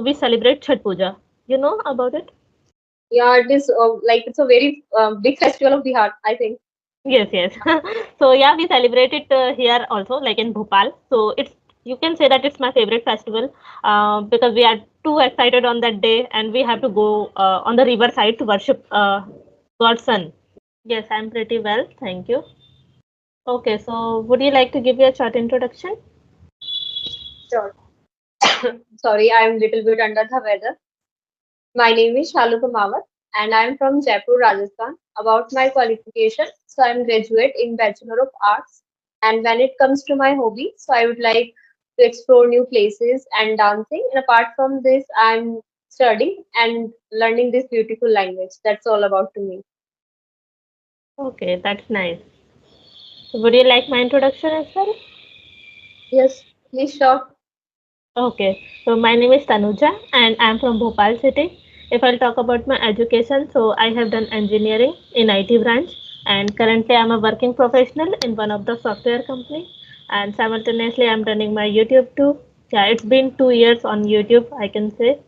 we celebrate Chhat Puja. You know about it? Yeah, it is like it's a very big festival of Bihar, I think. Yes, yes. So yeah, we celebrate it here also, like in Bhopal. So it's, you can say that it's my favorite festival because we are too excited on that day, and we have to go on the river side to worship God's son. Yes, I'm pretty well, thank you. Okay, so would you like to give your short introduction? Sure. Sorry, I'm a little bit under the weather. My name is Shalu Kumawat and I'm from Jaipur, Rajasthan. About my qualification, so I'm graduate in Bachelor of Arts. And when it comes to my hobby, so I would like to explore new places and dancing. And apart from this, I'm studying and learning this beautiful language. That's all about to me. Okay, that's nice. So would you like my introduction as well? Yes, please sure. Okay, so my name is Tanuja and I'm from Bhopal city. If I'll talk about my education, so I have done engineering in IT branch, and currently I'm a working professional in one of the software company, and simultaneously I'm running my YouTube too. Yeah, it's been 2 years on YouTube, I can say.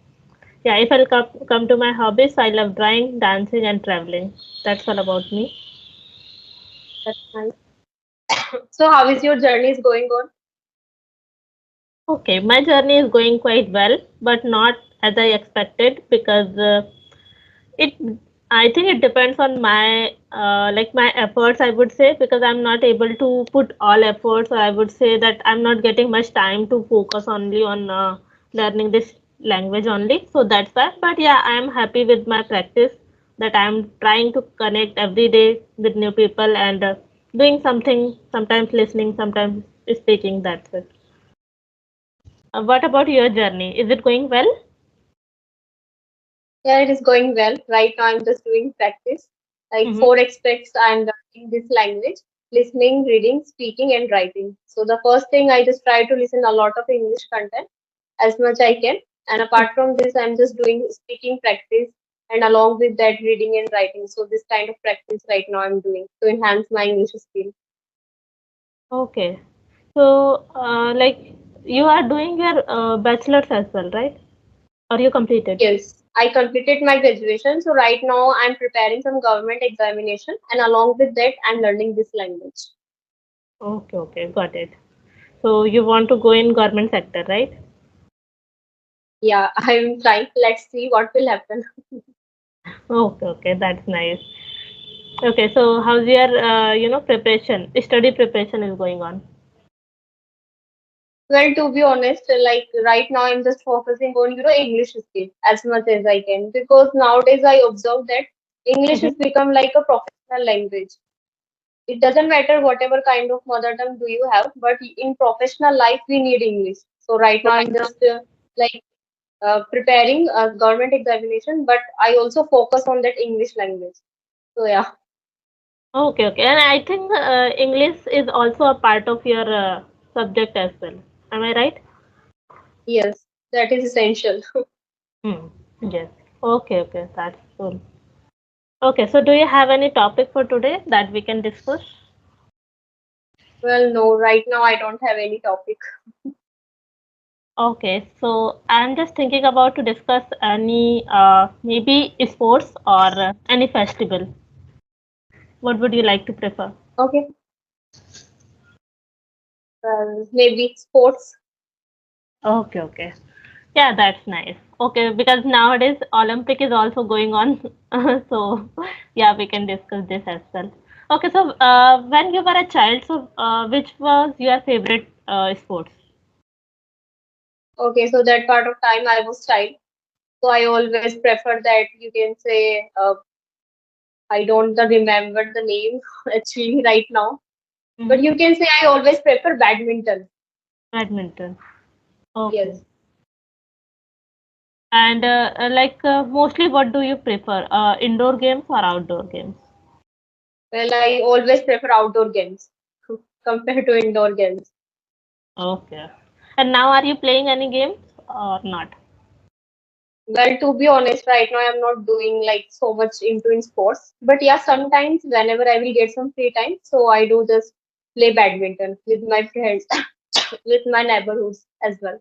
Yeah, if I'll come to my hobbies, I love drawing, dancing and traveling. That's all about me. That's nice. So how is your journey is going on? Okay, my journey is going quite well, but not as I expected because it, I think it depends on my like my efforts, I would say, because I'm not able to put all efforts. So I would say that I'm not getting much time to focus only on learning this language only. So that's why. But yeah, I am happy with my practice, that I'm trying to connect every day with new people and doing something, sometimes listening, sometimes speaking. That's it. What about your journey? Is it going well? Yeah, it is going well. Right now, I'm just doing practice. Like Mm-hmm. four aspects, I'm learning this language: listening, reading, speaking, and writing. So the first thing, I just try to listen a lot of English content as much I can. And apart from this, I'm just doing speaking practice and along with that, reading and writing. So this kind of practice right now I'm doing to enhance my English skill. Okay. So, like, you are doing your bachelor's as well, right? Or you completed? Yes, I completed my graduation. So right now I'm preparing some government examination and along with that, I'm learning this language. Okay, okay, got it. So you want to go in government sector, right? Yeah, I'm trying. Let's see what will happen. Okay, okay, that's nice. Okay, so how's your preparation, study preparation is going on? Well, to be honest, like right now, I'm just focusing on English skill as much as I can because nowadays I observe that English Mhm. has become like a professional language. It doesn't matter whatever kind of mother tongue do you have, but in professional life we need English. So right now I'm just like preparing a government examination, but I also focus on that English language. So yeah, Okay, okay. And I think English is also a part of your subject as well. Am I right? yes, that is essential. Hmm. Yes. Okay, okay, that's cool. Okay, so do you have any topic for today that we can discuss? Well, no, right now I don't have any topic. Okay, so I'm just thinking about to discuss any maybe sports or any festival. What would you like to prefer? Okay, maybe sports. Okay, okay. Yeah, that's nice. Okay, because nowadays Olympic is also going on. So yeah, we can discuss this as well. Okay, so when you were a child, so which was your favorite sports? Okay, so that part of time I was child. So I always prefer that you can say I don't remember the name actually right now, but Mm-hmm. you can say I always prefer badminton. Badminton. Okay. Yes. And mostly, what do you prefer? Indoor games or outdoor games? Well, I always prefer outdoor games compared to indoor games. Okay. And now, are you playing any games or not? Well, to be honest, right now I'm not doing like so much into in sports, but yeah, sometimes whenever I will get some free time, so I do just play badminton with my friends, with my neighborhoods as well.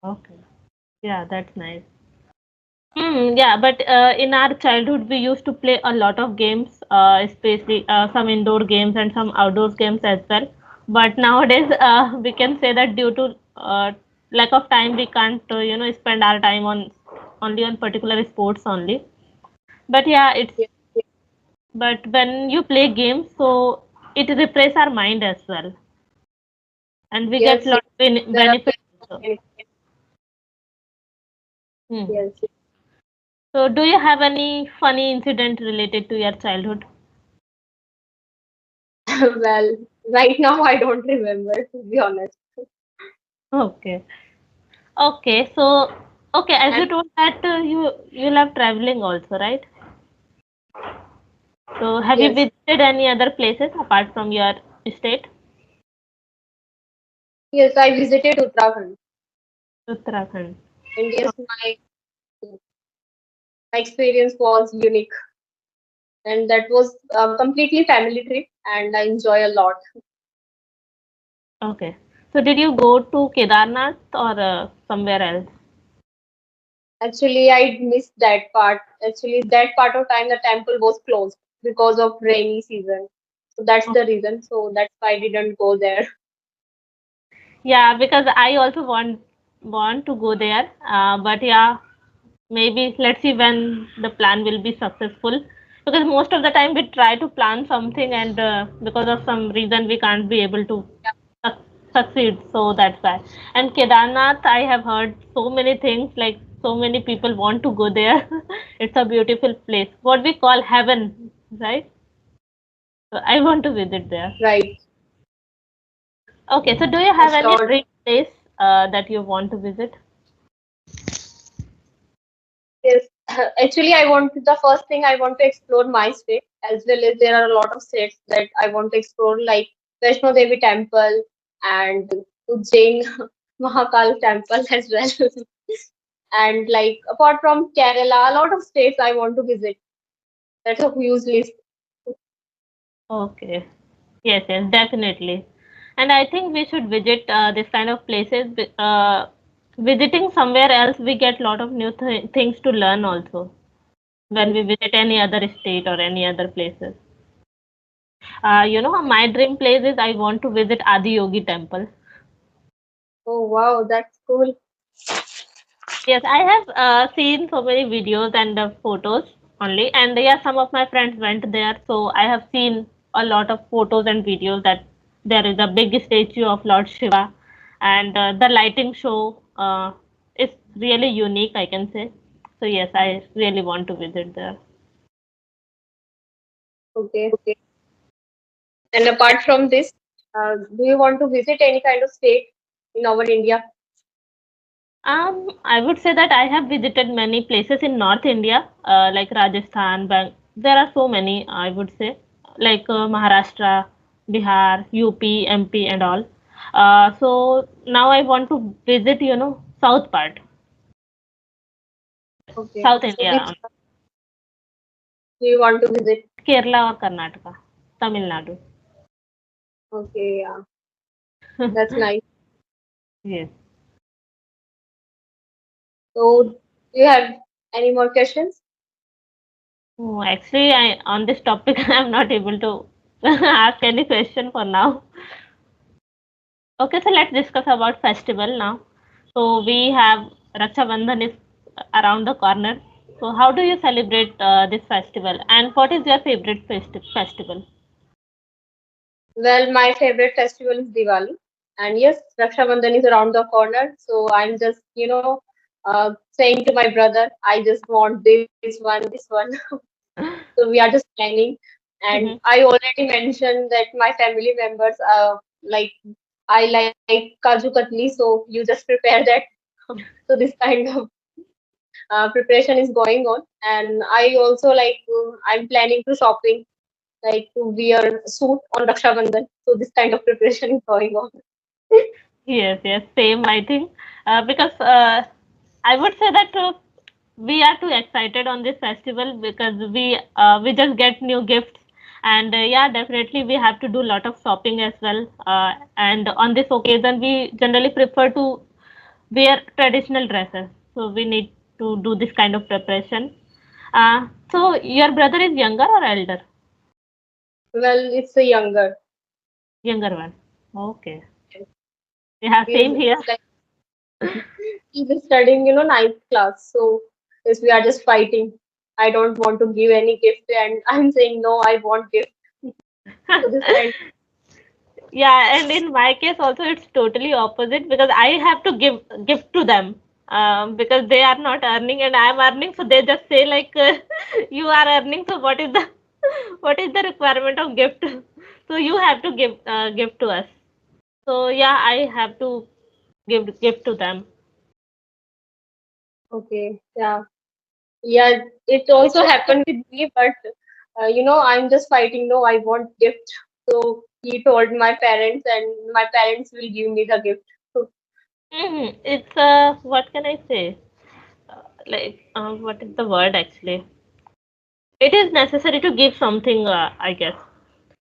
Okay. Yeah, that's nice. Yeah, but in our childhood, we used to play a lot of games, especially some indoor games and some outdoor games as well. But nowadays, we can say that due to lack of time, we can't, spend our time on only on particular sports only. But yeah, it's Yes, but when you play games, so it refresh our mind as well, and we get yes, lot yes. of There are benefits also. many. Hmm. Yes. So, do you have any funny incident related to your childhood? Well, right now I don't remember, to be honest. Okay. Okay. So, okay, as you And told that you love traveling also, right? So, have you yes, visited any other places apart from your state, yes, I visited Uttarakhand, Uttarakhand? and yes, my experience was unique, and that was a completely family trip, and I enjoy a lot. Okay. So, did you go to Kedarnath or somewhere else? Actually, I missed that part. Actually, that part of time the temple was closed because of rainy season. So that's the reason. So that's why I didn't go there. Yeah, because I also want to go there. But yeah, maybe let's see when the plan will be successful. Because most of the time we try to plan something, and because of some reason we can't be able to suc- succeed. So that's why. And Kedarnath, I have heard so many things. Like so many people want to go there. It's a beautiful place. What we call heaven, right? So I want to visit there. Right. Okay, so do you For have any sure. dream place that you want to visit? Yes. Actually, I want the first thing I want to explore my state, as well as there are a lot of states that I want to explore, like Vaishno Devi Temple and Ujjain Mahakal Temple as well. And like apart from Kerala, a lot of states I want to visit. That's a huge list. Okay. Yes, yes, definitely. And I think we should visit this kind of places. Visiting somewhere else, we get a lot of new things to learn also when Yes. we visit any other state or any other places. My dream place is I want to visit Adi Yogi Temple. Oh wow, that's cool. Yes, I have seen so many videos and photos only, and yeah, some of my friends went there, so I have seen a lot of photos and videos that there is a big statue of Lord Shiva, and the lighting show is really unique, I can say. So yes, I really want to visit there. Okay. And apart from this, do you want to visit any kind of state in our India? I would say that I have visited many places in North India, like Rajasthan, there are so many, I would say, like Maharashtra, Bihar, UP, MP, and all. So now I want to visit, South part, Okay. South So which India, do you want to visit? Kerala or Karnataka, Tamil Nadu. Okay, yeah, that's nice. Yes. So do you have any more questions? Oh, actually, on this topic, I'm not able to ask any question for now. Okay, so let's discuss about festival now. So we have Raksha Bandhan is around the corner. So how do you celebrate this festival, and what is your favorite festival? Well, my favorite festival is Diwali. And yes, Raksha Bandhan is around the corner. So I'm just, saying to my brother, I just want this one. So we are just planning. And Hmm. I already mentioned that my family members like I like kaju katli, so you just prepare that. So this kind of preparation is going on, and I also like I'm planning to shopping, like to wear suit on Raksha Bandhan. So this kind of preparation is going on. Yes, yes, same. I think because I would say that we are too excited on this festival because we just get new gifts, and yeah, definitely we have to do a lot of shopping as well. And on this occasion, we generally prefer to wear traditional dresses. so we need to do this kind of preparation. So your brother is younger or elder? Well, it's a younger. Younger one. Okay. Yeah, He's same here. like he's studying, ninth class. So yes, we are just fighting. I don't want to give any gift, and I'm saying no, I want gift. So this kind. Yeah, and in my case also it's totally opposite because I have to give gift to them because they are not earning and I am earning, so they just say like you are earning, so what is the what is the requirement of gift? So you have to give gift to us. So yeah, I have to give gift to them. Okay, yeah, yeah. It also happened with me, but I'm just fighting. No, I want gift. So he told my parents, and my parents will give me the gift. So, It's what can I say? Like what is the word actually? It is necessary to give something, I guess.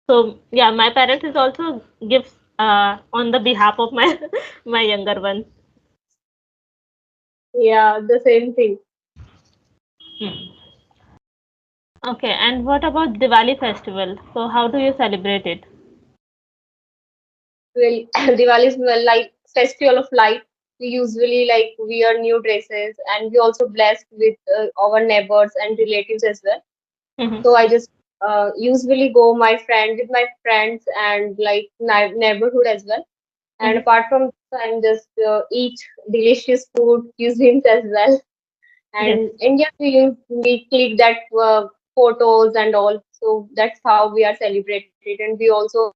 So yeah, my parents is also gives on the behalf of my my younger ones. yeah, the same thing. Hmm. Okay, and what about Diwali festival? So how do you celebrate it? Well, Diwali is well, like festival of light. We usually like wear new dresses, and we also blessed with our neighbors and relatives as well. Hmm. So I just usually go with my friends and like neighborhood as well. And Hmm. apart from this, I'm just eat delicious food cuisines as well. Yes. And India, we click that photos and all. So that's how we are celebrated. And we also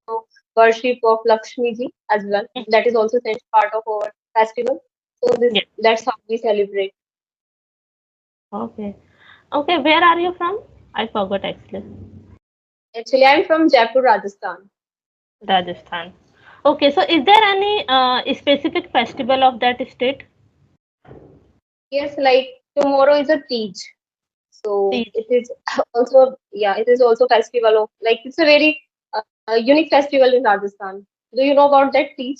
worship of Lakshmi ji as well. That is also essential part of our festival. So this Yes. that's how we celebrate. Okay. Okay. Where are you from? I forgot actually. Actually, I'm from Jaipur, Rajasthan. Rajasthan. Okay. So is there any specific festival of that state? Yes, like tomorrow is a Tej. So Tej. it is also, yeah, it is also festival of like it's a very unique festival in Rajasthan. Do you know about that Tej?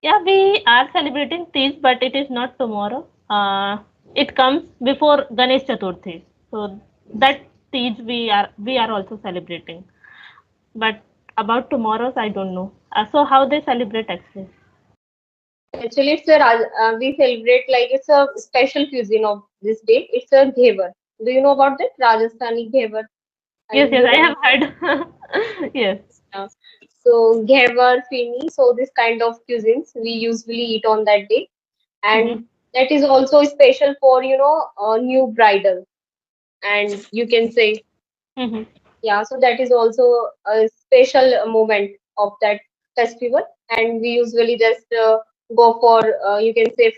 Yeah, we are celebrating Tej, but it is not tomorrow. It comes before Ganesh Chaturthi. So that Tej we are also celebrating. But about tomorrow's, I don't know. So how they celebrate actually? Actually, we celebrate like it's a special cuisine of this day. It's a ghevar. Do you know about that Rajasthani ghevar? Yes, yes, You I don't. have heard. Yes. Yeah. So ghevar, fini. So this kind of cuisines we usually eat on that day, Mm-hmm. and that is also special for a new bridal, and you can say. Mm-hmm. Yeah, so that is also a special moment of that festival, and we usually just go for you can say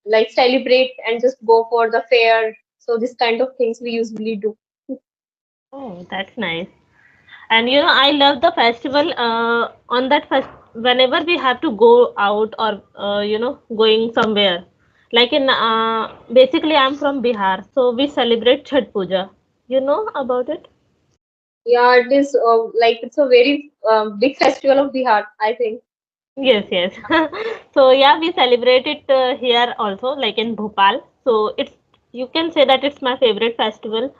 like celebrate and just go for the fair. So this kind of things we usually do. Oh, that's nice. And I love the festival. On that fest, whenever we have to go out or going somewhere, like in basically I'm from Bihar, so we celebrate Chhat Puja. You know about it? Yeah, it is like it's a very big festival of Bihar, I think. Yes, yes. So yeah, we celebrate it here also, like in Bhopal. So it's you can say that it's my favorite festival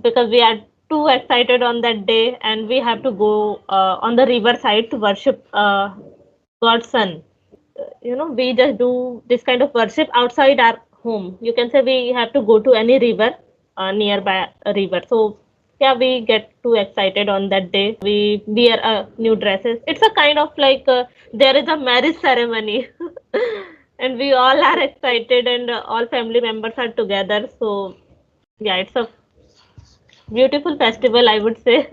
because we are too excited on that day, and we have to go on the river side to worship God's son. We just do this kind of worship outside our home. You can say we have to go to any river, nearby a river. So yeah, we get too excited on that day. We wear new dresses. It's a kind of like there is a marriage ceremony, and we all are excited, and all family members are together. So yeah, it's a beautiful festival, I would say.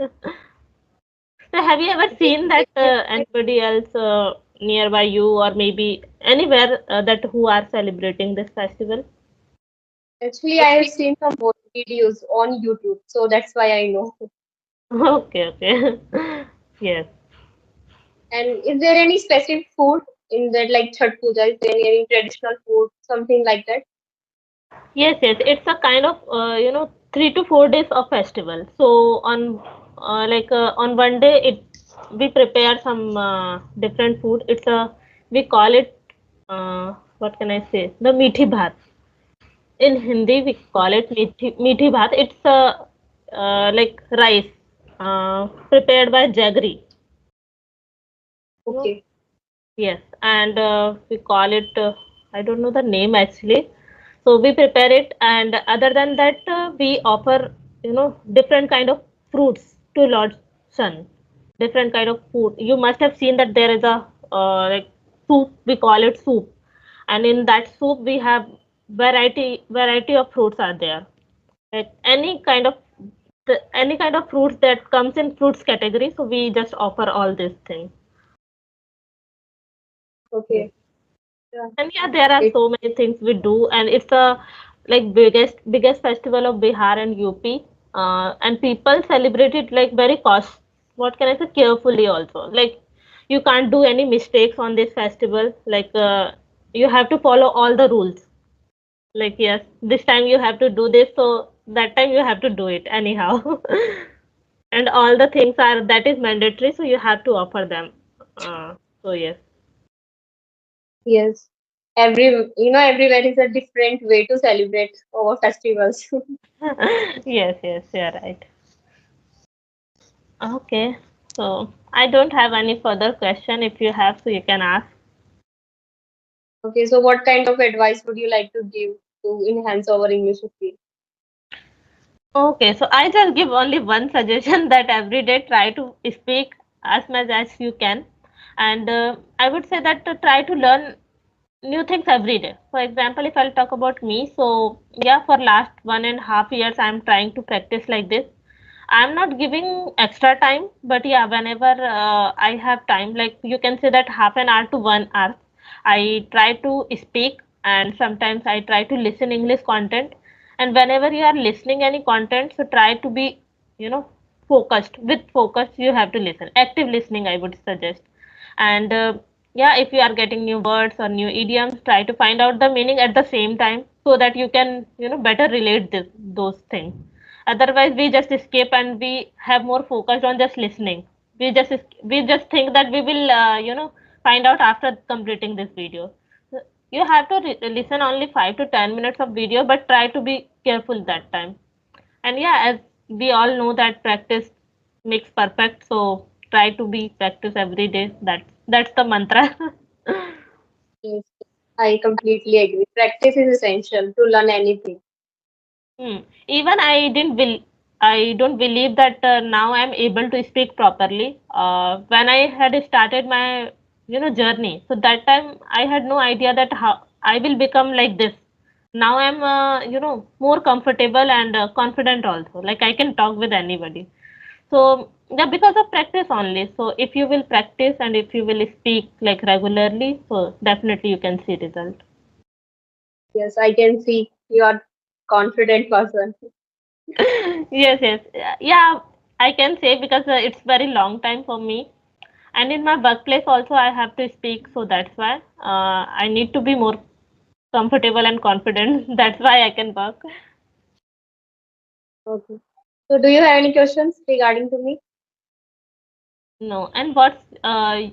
So have you ever Yes, seen that anybody else nearby you or maybe anywhere that who are celebrating this festival? actually, I have seen some more videos on YouTube, so that's why I know. Okay, okay. Yes. And is there any specific food in that, like Chhat Puja? Is there any traditional food, something like that? Yes, yes. It's a kind of 3 to 4 days of festival. So on on one day we prepare some different food. It's a we call it what can I say? The meethi bhat. In Hindi, we call it meethi bhat. It's a like rice prepared by jaggery. You know? Okay. Yes, and we call it. I don't know the name actually. So we prepare it, and other than that, we offer different kind of fruits to Lord Sun. Different kind of food. You must have seen that there is a like soup. We call it soup, and in that soup we have variety of fruits are there. Like any kind of fruits that comes in fruits category. So we just offer all these things. Yes. Okay. Yeah. And yeah, there are It, so many things we do, and it's a like biggest festival of Bihar and UP. And people celebrate it like very what can I say, carefully also. Like you can't do any mistakes on this festival. Like you have to follow all the rules. Like yes, this time you have to do this, so that time you have to do it anyhow. And all the things are that is mandatory, so you have to offer them. So yes. yes. Everywhere is a different way to celebrate our festivals. Yes, yes, you're right. Okay, so I don't have any further question. If you have, so you can ask. Okay, so what kind of advice would you like to give to enhance our English skills? Okay, so I just give only one suggestion that every day try to speak as much as you can, and I would say that to try to learn new things every day. For example, if I'll talk about me, so yeah, for last 1.5 years, I'm trying to practice like this. I'm not giving extra time, but yeah, whenever I have time, like you can say that half an hour to 1 hour, I try to speak and sometimes I try to listen English content. And whenever you are listening any content, so try to be, you know, focused. With focus, you have to listen. Active listening, I would suggest. And yeah, if you are getting new words or new idioms, try to find out the meaning at the same time so that you can, better relate those things. Otherwise we just escape and we have more focused on just listening. We just think that we will find out after completing this video. You have to listen only 5 to 10 minutes of video, but try to be careful that time. And yeah, as we all know that practice makes perfect, so try to be practice every day. That's the mantra. Yes, I completely agree. Practice is essential to learn anything. Hmm. Even I don't believe that now I'm able to speak properly. When I had started my journey, so that time I had no idea that how I will become like this. Now I'm more comfortable and confident also. Like I can talk with anybody. So yeah, because of practice only. So if you will practice and if you will speak like regularly, so definitely you can see result. Yes, I can see you are confident person. Yes, yes. Yeah, I can say because it's very long time for me. And in my workplace also I have to speak, so that's why I need to be more comfortable and confident. That's why I can work. Okay. So do you have any questions regarding to me? No, and I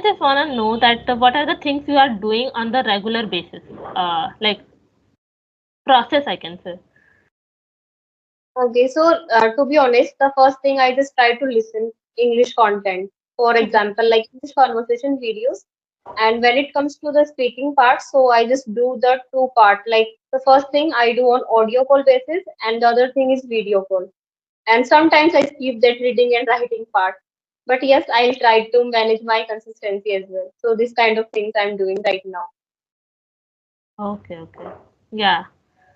just wanna know that what are the things you are doing on the regular basis, like process I can say. Okay, so to be honest, the first thing I just try to listen English content. For example, like English conversation videos. And when it comes to the speaking part, so I just do the two part. Like the first thing I do on audio call basis, and the other thing is video call. And sometimes I skip that reading and writing part. But yes, I'll try to manage my consistency as well. So this kind of things I'm doing right now. Okay, okay. Yeah.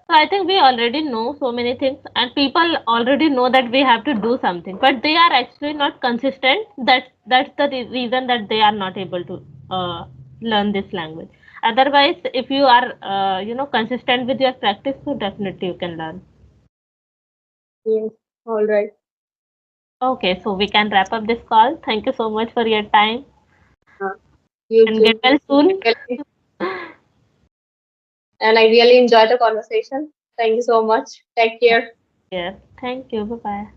So I think we already know so many things, and people already know that we have to do something, but they are actually not consistent. That's the reason that they are not able to learn this language. Otherwise, if you are consistent with your practice, so definitely you can learn. Yes, all right. Okay, so we can wrap up this call. Thank you so much for your time, Uh, you and get too. well soon. And I really enjoy the conversation. Thank you so much. Take care. Yes, thank you. Bye bye.